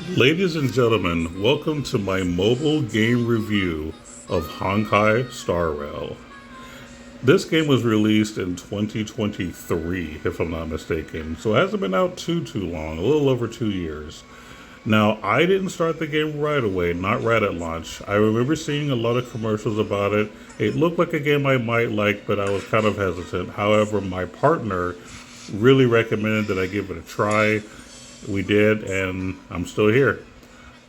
Ladies and gentlemen, welcome to my mobile game review of Honkai Star Rail. This game was released in 2023, if I'm not mistaken, so it hasn't been out too long, a little over 2 years. Now, I didn't start the game right away, not right at launch. I remember seeing a lot of commercials about it. It looked like a game I might like, but I was kind of hesitant. However, my partner really recommended that I give it a try. We did, and I'm still here.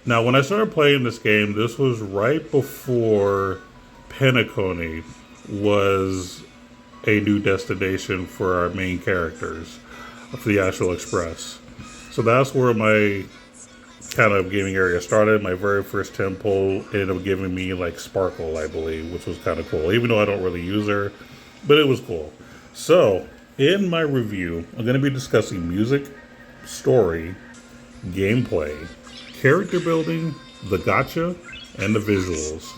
Now, when I started playing this game, this was right before Penacony was a new destination for our main characters, for the actual Express. So that's where my kind of gaming area started. My very first temple ended up giving me like Sparkle, I believe, which was kind of cool, even though I don't really use her, but it was cool. So, in my review, I'm going to be discussing music, story, gameplay, character building, the gacha, and the visuals.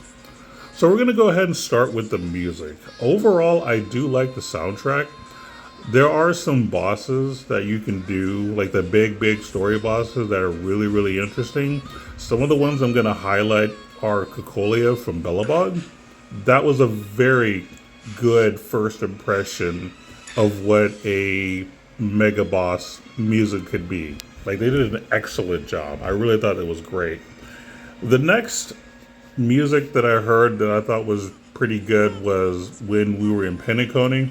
So we're going to go ahead and start with the music. Overall, I do like the soundtrack. There are some bosses that you can do, like the big story bosses that are really interesting. Some of the ones I'm going to highlight are Cocolia from Bellabog. That was a very good first impression of what a mega boss music could be. Like, they did an excellent job. I really thought it was great. The next music that I heard that I thought was pretty good was when we were in Penacony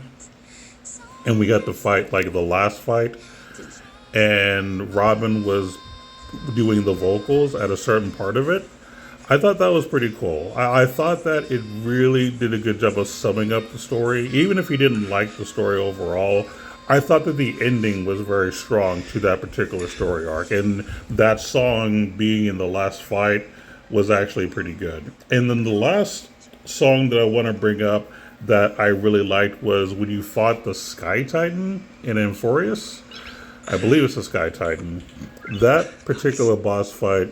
and we got to fight, like the last fight, and Robin was doing the vocals at a certain part of it. I thought that was pretty cool. I thought that it really did a good job of summing up the story. Even if you didn't like the story overall, I thought that the ending was very strong to that particular story arc. And that song being in the last fight was actually pretty good. And then the last song that I want to bring up that I really liked was when you fought the Sky Titan in Amphorius. I believe it's the Sky Titan. That particular boss fight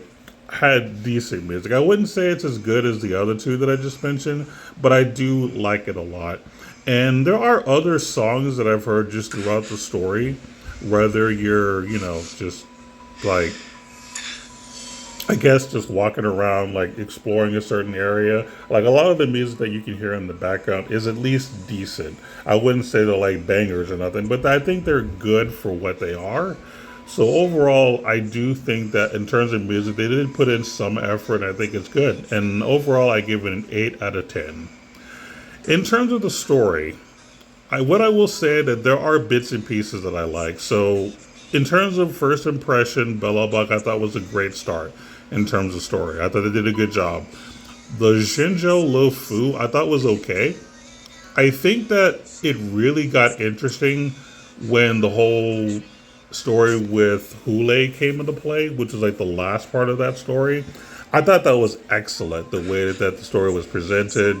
had decent music. I wouldn't say it's as good as the other two that I just mentioned, but I do like it a lot. And there are other songs that I've heard just throughout the story, whether you're, just like, I guess just walking around, like exploring a certain area. Like a lot of the music that you can hear in the background is at least decent. I wouldn't say they're like bangers or nothing, but I think they're good for what they are. So overall, I do think that in terms of music, they did put in some effort. I think it's good. And overall, I give it an 8 out of 10. In terms of the story, what I will say that there are bits and pieces that I like. So in terms of first impression, Bellabug I thought was a great start in terms of story. I thought they did a good job. The Jinzhou Luofu I thought was okay. I think that it really got interesting when the whole story with Hule came into play, which was like the last part of that story. I thought that was excellent, the way that the story was presented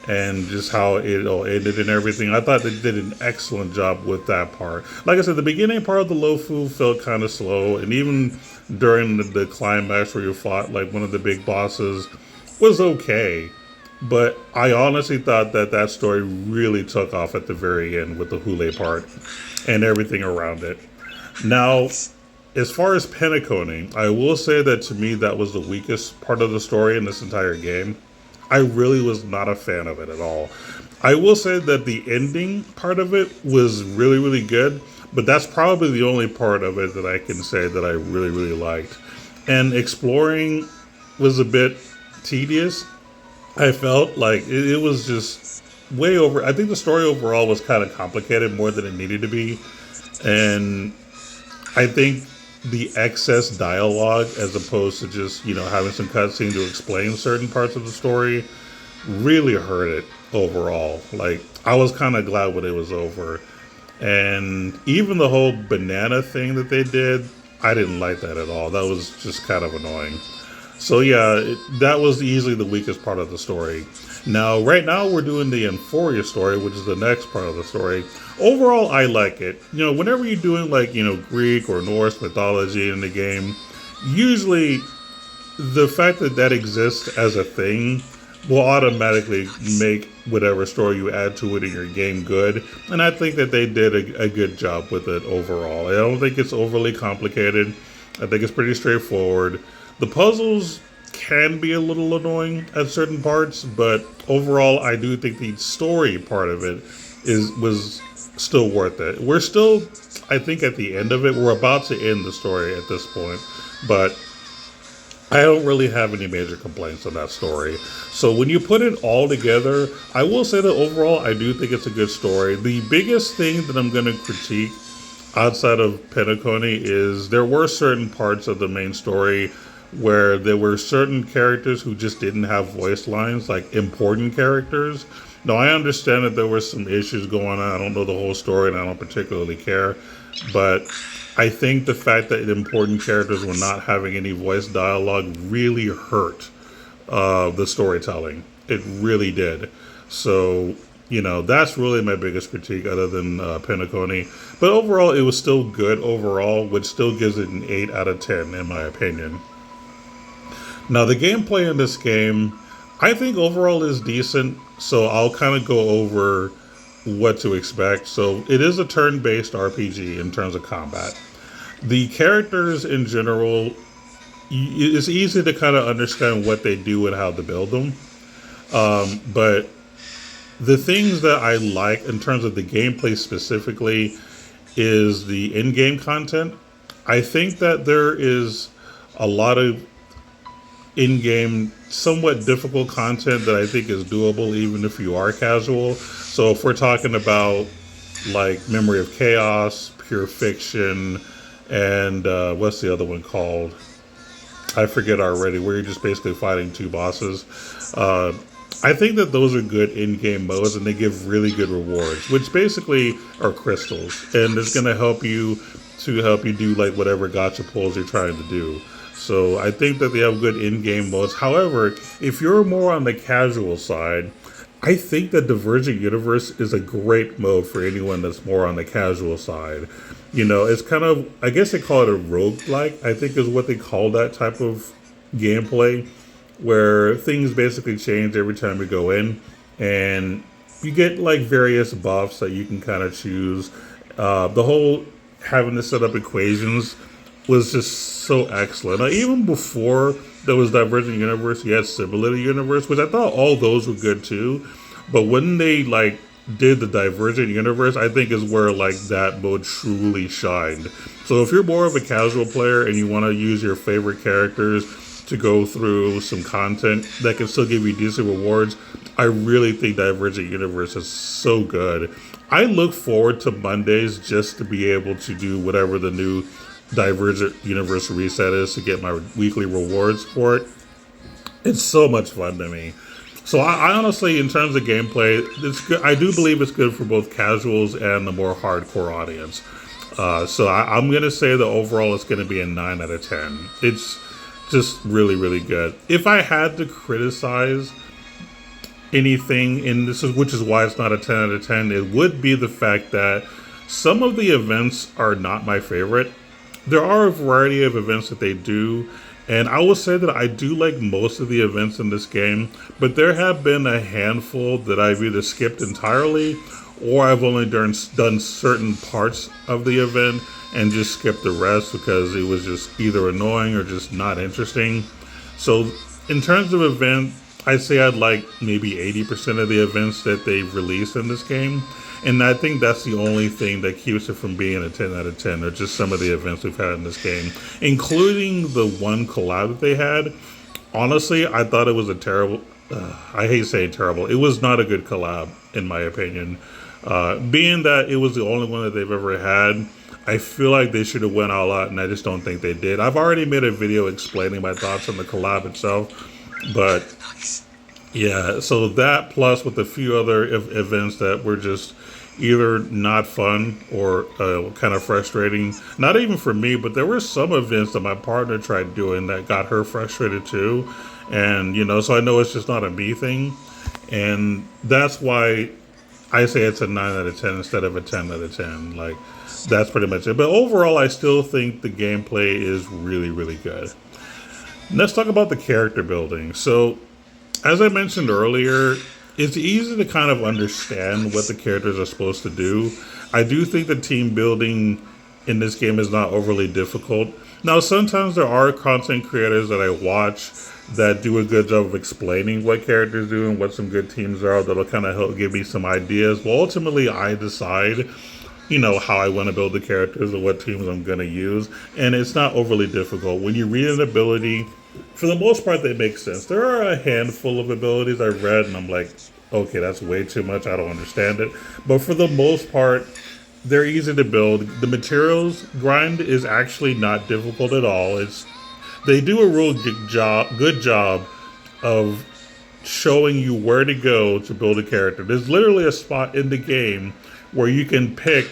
and just how it all ended and everything. I thought they did an excellent job with that part. Like I said, the beginning part of the Luofu felt kind of slow, and even during the climax where you fought like one of the big bosses was okay. But I honestly thought that story really took off at the very end with the Hule part and everything around it. Now, as far as Penacony, I will say that to me that was the weakest part of the story in this entire game. I really was not a fan of it at all. I will say that the ending part of it was really good, but that's probably the only part of it that I can say that I really liked. And exploring was a bit tedious. I felt like it was just way over. I think the story overall was kind of complicated more than it needed to be. And I think the excess dialogue, as opposed to just, having some cutscene to explain certain parts of the story, really hurt it overall. Like, I was kind of glad when it was over. And even the whole banana thing that they did, I didn't like that at all. That was just kind of annoying. So yeah, that was easily the weakest part of the story. Now, right now we're doing the Euphoria story, which is the next part of the story. Overall, I like it. Whenever you're doing like, Greek or Norse mythology in the game, usually the fact that that exists as a thing will automatically make whatever story you add to it in your game good. And I think that they did a good job with it overall. I don't think it's overly complicated. I think it's pretty straightforward. The puzzles can be a little annoying at certain parts, but overall, I do think the story part of it was still worth it. We're still, I think, at the end of it. We're about to end the story at this point, but I don't really have any major complaints on that story. So when you put it all together, I will say that overall, I do think it's a good story. The biggest thing that I'm going to critique outside of Penacony is there were certain parts of the main story where there were certain characters who just didn't have voice lines, like important characters. Now, I understand that there were some issues going on. I don't know the whole story and I don't particularly care. But I think the fact that important characters were not having any voice dialogue really hurt the storytelling. It really did. So, that's really my biggest critique other than Penacony. But overall, it was still good overall, which still gives it an 8 out of 10 in my opinion. Now, the gameplay in this game, I think overall is decent. So I'll kind of go over what to expect. So it is a turn-based RPG in terms of combat. The characters in general, it's easy to kind of understand what they do and how to build them. But the things that I like in terms of the gameplay specifically is the in-game content. I think that there is a lot of in-game, somewhat difficult content that I think is doable even if you are casual. So if we're talking about like Memory of Chaos, Pure Fiction, and what's the other one called? I forget already, where you're just basically fighting two bosses. I think that those are good in-game modes and they give really good rewards, which basically are crystals. And it's going to help you do like whatever gacha pulls you're trying to do. So I think that they have good in-game modes. However, if you're more on the casual side, I think that Divergent Universe is a great mode for anyone that's more on the casual side. It's kind of, I guess they call it a roguelike, I think is what they call that type of gameplay, where things basically change every time you go in, and you get like various buffs that you can kind of choose. The whole having to set up equations was just so excellent. Now, even before there was Divergent Universe, you had Simulated Universe, which I thought all those were good too. But when they like did the Divergent Universe, I think is where like that mode truly shined. So if you're more of a casual player and you want to use your favorite characters to go through some content that can still give you decent rewards, I really think Divergent Universe is so good. I look forward to Mondays just to be able to do whatever the new Divergent Universe reset is to get my weekly rewards for it. It's so much fun to me. So I honestly, in terms of gameplay, it's good. I do believe it's good for both casuals and the more hardcore audience. So I'm going to say that overall it's going to be a 9 out of 10. It's just really, really good. If I had to criticize anything, which is why it's not a 10 out of 10, it would be the fact that some of the events are not my favorite. There are a variety of events that they do, and I will say that I do like most of the events in this game, but there have been a handful that I've either skipped entirely or I've only done certain parts of the event and just skipped the rest because it was just either annoying or just not interesting. So in terms of event, I'd say I'd like maybe 80% of the events that they've released in this game. And I think that's the only thing that keeps it from being a 10 out of 10, or just some of the events we've had in this game, including the one collab that they had. Honestly, I thought it was a terrible, I hate saying terrible, it was not a good collab, in my opinion. Being that it was the only one that they've ever had, I feel like they should have went all out, and I just don't think they did. I've already made a video explaining my thoughts on the collab itself, but yeah, so that plus with a few other events that were just either not fun or kind of frustrating. Not even for me, but there were some events that my partner tried doing that got her frustrated too. And, so I know it's just not a me thing. And that's why I say it's a 9 out of 10 instead of a 10 out of 10. Like, that's pretty much it. But overall, I still think the gameplay is really, really good. Let's talk about the character building. So, as I mentioned earlier, it's easy to kind of understand what the characters are supposed to do. I do think the team building in this game is not overly difficult. Now, sometimes there are content creators that I watch that do a good job of explaining what characters do and what some good teams are that'll kind of help give me some ideas. But ultimately, I decide, how I want to build the characters and what teams I'm going to use. And it's not overly difficult. When you read an ability, for the most part, they make sense. There are a handful of abilities I've read and I'm like, okay, that's way too much. I don't understand it. But for the most part, they're easy to build. The materials grind is actually not difficult at all. They do a real good job of showing you where to go to build a character. There's literally a spot in the game where you can pick,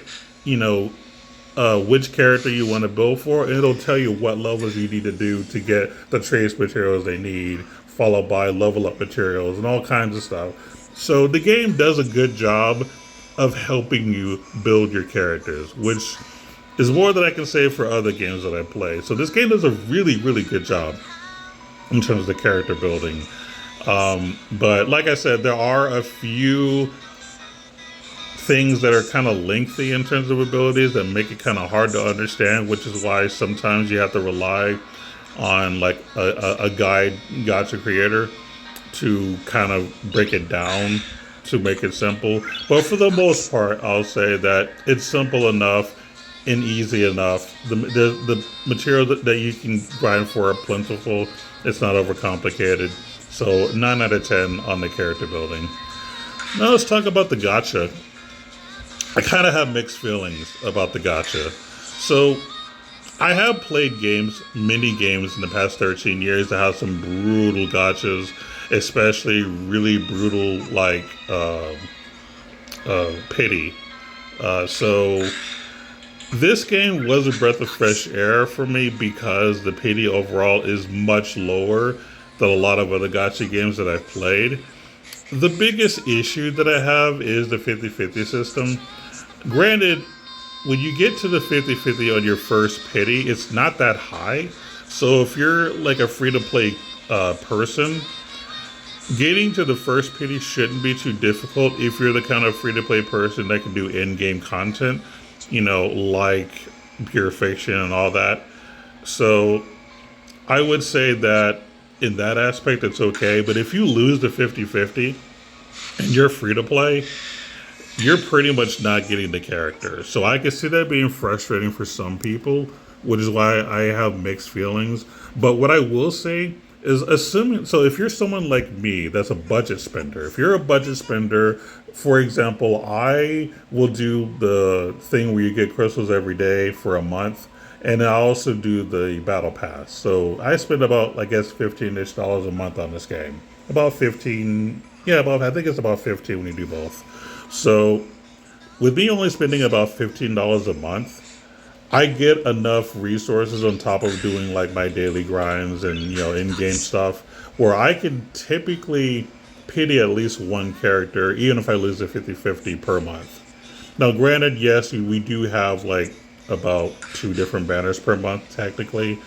which character you want to build for, and it'll tell you what levels you need to do to get the trace materials they need, followed by level up materials and all kinds of stuff. So the game does a good job of helping you build your characters, which is more than I can say for other games that I play. So this game does a really, really good job in terms of the character building. But like I said, there are a few things that are kind of lengthy in terms of abilities that make it kind of hard to understand, which is why sometimes you have to rely on like a guide gacha creator to kind of break it down to make it simple. But for the most part, I'll say that it's simple enough and easy enough. The material that you can grind for are plentiful. It's not overcomplicated. So 9 out of 10 on the character building. Now let's talk about the gacha. I kind of have mixed feelings about the gacha. So I have played many games in the past 13 years that have some brutal gachas, especially really brutal like pity. So this game was a breath of fresh air for me because the pity overall is much lower than a lot of other gacha games that I've played. The biggest issue that I have is the 50-50 system. Granted, when you get to the 50-50 on your first pity, it's not that high. So if you're like a free-to-play person, getting to the first pity shouldn't be too difficult if you're the kind of free-to-play person that can do in-game content, like Pure Fiction and all that. So I would say that in that aspect, it's okay. But if you lose the 50-50 and you're free-to-play, you're pretty much not getting the character. So I can see that being frustrating for some people, which is why I have mixed feelings. But what I will say is if you're someone like me that's a budget spender, if you're a budget spender, for example, I will do the thing where you get crystals every day for a month, and I also do the battle pass. So I spend about, I guess, $15-ish a month on this game. About 15, I think it's about 15 when you do both. So with me only spending about $15 a month, I get enough resources on top of doing like my daily grinds and in-game stuff where I can typically pity at least one character, even if I lose a 50-50 per month. Now granted, yes, we do have like about 2 different banners per month technically,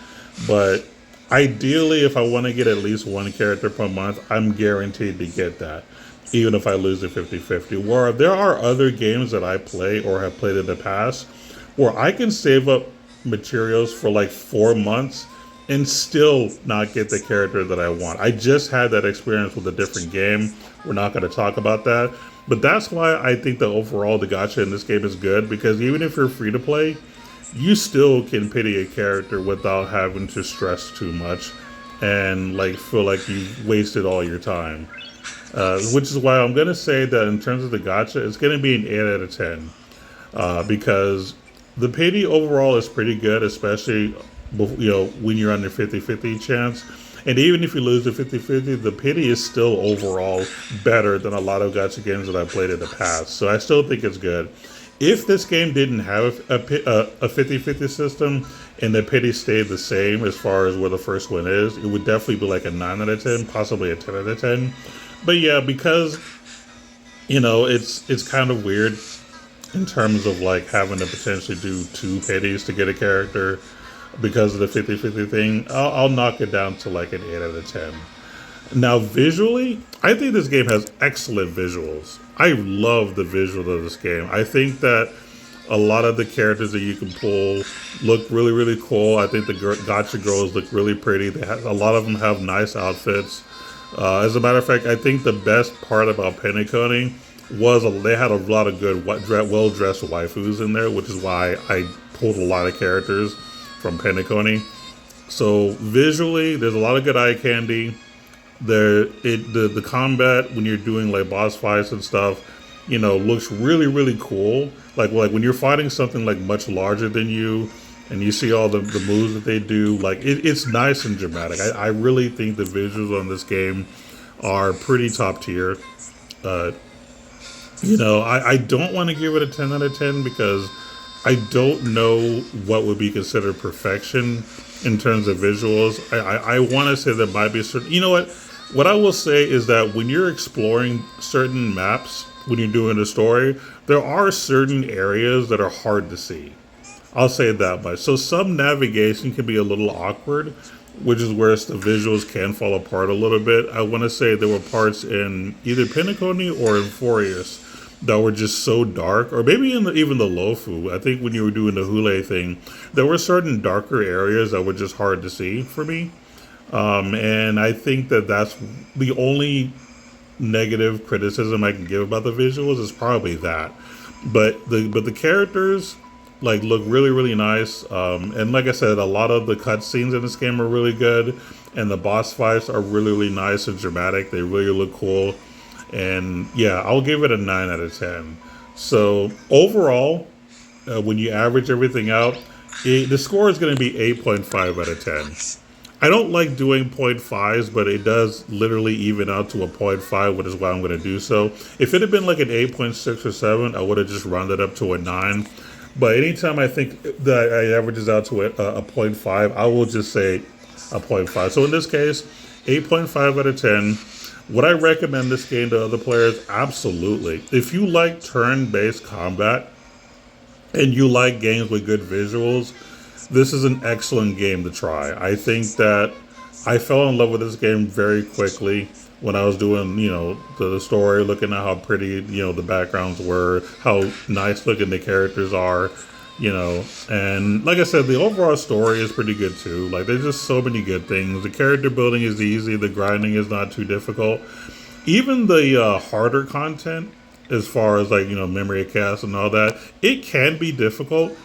but ideally if I want to get at least one character per month, I'm guaranteed to get that, even if I lose the 50-50. Where there are other games that I play or have played in the past where I can save up materials for like 4 months and still not get the character that I want. I just had that experience with a different game. We're not going to talk about that. But that's why I think that overall the gacha in this game is good, because even if you're free to play, you still can pity a character without having to stress too much and like feel like you've wasted all your time. Which is why I'm going to say that in terms of the gacha, it's going to be an 8 out of 10. Because the pity overall is pretty good, especially when you're on the 50-50 chance. And even if you lose the 50-50, the pity is still overall better than a lot of gacha games that I've played in the past. So I still think it's good. If this game didn't have a 50-50 system and the pity stayed the same as far as where the first one is, it would definitely be like a 9 out of 10, possibly a 10 out of 10. But yeah, because, it's kind of weird in terms of like having to potentially do 2 pities to get a character because of the 50-50 thing, I'll knock it down to like an 8 out of 10. Now visually, I think this game has excellent visuals. I love the visuals of this game. I think that A lot of the characters that you can pull look really, really cool. I think the gotcha girls look really pretty. A lot of them have nice outfits. As a matter of fact, I think the best part about Penacony was they had a lot of good, well-dressed waifus in there, which is why I pulled a lot of characters from Penacony. So visually, there's a lot of good eye candy. The combat when you're doing like boss fights and stuff, looks really really cool. Like when you're fighting something like much larger than you, and you see all the moves that they do, like it's nice and dramatic. I really think the visuals on this game are pretty top tier. I don't want to give it a 10 out of 10 because I don't know what would be considered perfection in terms of visuals. I want to say there might be a certain. You know what? What I will say is that when you're exploring certain maps, when you're doing a story, there are certain areas that are hard to see. I'll say it that much. So some navigation can be a little awkward, which is where the visuals can fall apart a little bit. I want to say there were parts in either Penacony or in Forius that were just so dark, or maybe even the Lofu. I think when you were doing the Hule thing, there were certain darker areas that were just hard to see for me. And I think that's the only negative criticism I can give about the visuals is probably that. But the characters look really really nice. And like I said, a lot of the cutscenes in this game are really good, and the boss fights are really really nice and dramatic. They really look cool. And yeah, I'll give it a 9 out of 10. So overall, when you average everything out, the score is going to be 8.5 out of 10. I don't like doing 0.5s, but it does literally even out to a 0.5, which is why I'm going to do so. If it had been like an 8.6 or 7, I would have just rounded up to a 9. But anytime I think that it averages out to a 0.5, I will just say a 0.5. So in this case, 8.5 out of 10. Would I recommend this game to other players? Absolutely. If you like turn-based combat and you like games with good visuals, this is an excellent game to try. I think that I fell in love with this game very quickly when I was doing, the story, looking at how pretty, the backgrounds were, how nice looking the characters are, and like I said, the overall story is pretty good too. Like there's just so many good things. The character building is easy. The grinding is not too difficult. Even the harder content, as far as memory of cast and all that, it can be difficult,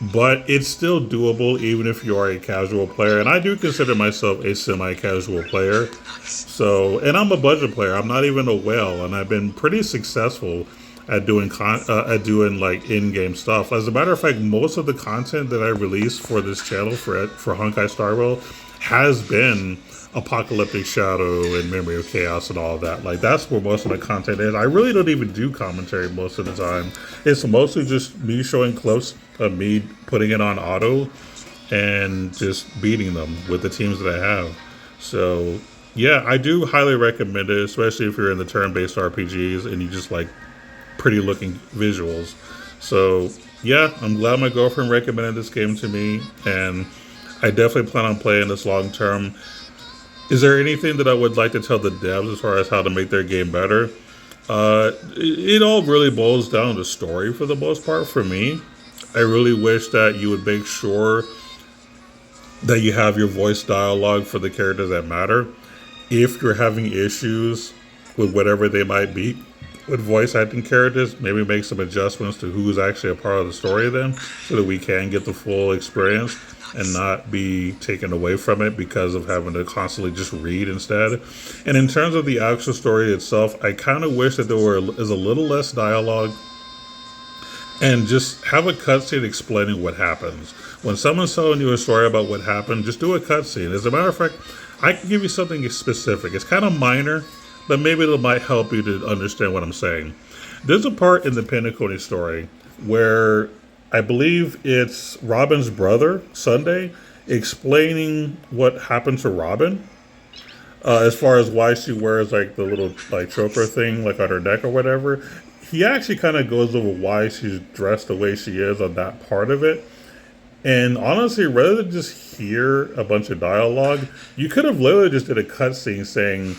but it's still doable even if you are a casual player. And I do consider myself a semi-casual player. So, and I'm a budget player. I'm not even a whale, and I've been pretty successful at doing in-game stuff. As a matter of fact, most of the content that I release for this channel for Honkai Star Rail has been Apocalyptic Shadow and Memory of Chaos and all of that. Like that's where most of the content is. I really don't even do commentary most of the time. It's mostly just me showing clips of me putting it on auto and just beating them with the teams that I have. So yeah, I do highly recommend it, especially if you're in the turn-based RPGs and you just like pretty looking visuals. So yeah, I'm glad my girlfriend recommended this game to me, and I definitely plan on playing this long term. Is there anything that I would like to tell the devs as far as how to make their game better? It all really boils down to story for the most part for me. I really wish that you would make sure that you have your voice dialogue for the characters that matter. If you're having issues with whatever they might be with voice acting characters, maybe make some adjustments to who's actually a part of the story then, so that we can get the full experience and not be taken away from it because of having to constantly just read instead. And in terms of the actual story itself, I kind of wish that there is a little less dialogue and just have a cutscene explaining what happens. When someone's telling you a story about what happened, just do a cutscene. As a matter of fact, I can give you something specific. It's kind of minor, but maybe it might help you to understand what I'm saying. There's a part in the Penacony story where I believe it's Robin's brother, Sunday, explaining what happened to Robin. As far as why she wears like the little like choker thing like on her neck or whatever. He actually kind of goes over why she's dressed the way she is on that part of it. And honestly, rather than just hear a bunch of dialogue, you could have literally just did a cutscene saying,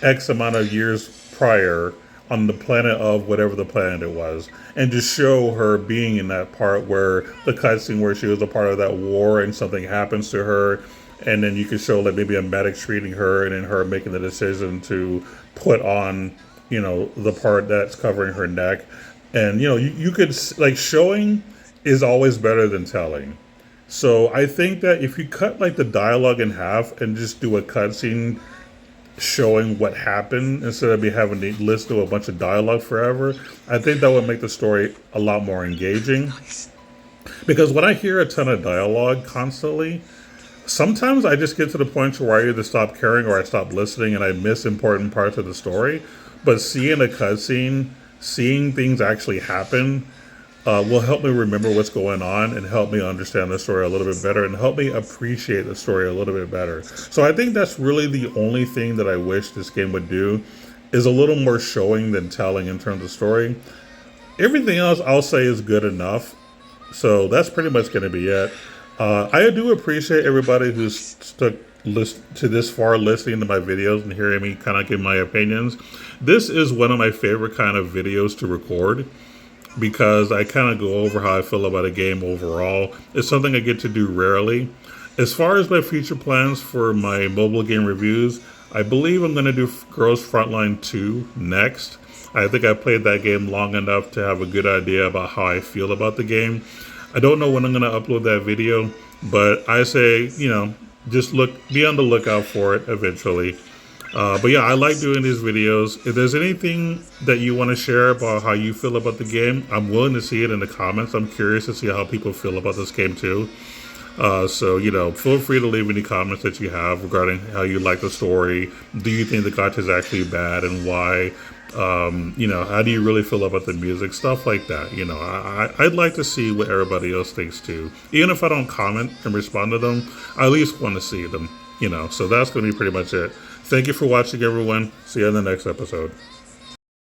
X amount of years prior, on the planet of whatever the planet it was, and just show her being in that part where the cutscene where she was a part of that war and something happens to her, and then you could show like maybe a medic treating her, and then her making the decision to put on, the part that's covering her neck, and you could like showing is always better than telling. So I think that if you cut like the dialogue in half and just do a cutscene showing what happened instead of me having to listen to a bunch of dialogue forever, I think that would make the story a lot more engaging. Because when I hear a ton of dialogue constantly, sometimes I just get to the point where I either stop caring or I stop listening and I miss important parts of the story. But seeing a cutscene, seeing things actually happen, will help me remember what's going on and help me understand the story a little bit better and help me appreciate the story a little bit better. So I think that's really the only thing that I wish this game would do, is a little more showing than telling in terms of story. Everything else I'll say is good enough. So that's pretty much going to be it. I do appreciate everybody who's stuck to this far listening to my videos and hearing me kind of give my opinions. This is one of my favorite kind of videos to record, because I kind of go over how I feel about a game overall. It's something I get to do rarely. As far as my future plans for my mobile game reviews, I believe I'm going to do Girls Frontline 2 next. I think I played that game long enough to have a good idea about how I feel about the game. I don't know when I'm going to upload that video, but I say, just be on the lookout for it eventually. But yeah, I like doing these videos. If there's anything that you want to share about how you feel about the game, I'm willing to see it in the comments. I'm curious to see how people feel about this game too. So, feel free to leave any comments that you have regarding how you like the story. Do you think the gacha is actually bad, and why? How do you really feel about the music? Stuff like that. I'd like to see what everybody else thinks too. Even if I don't comment and respond to them, I at least want to see them. So that's going to be pretty much it. Thank you for watching, everyone. See you in the next episode.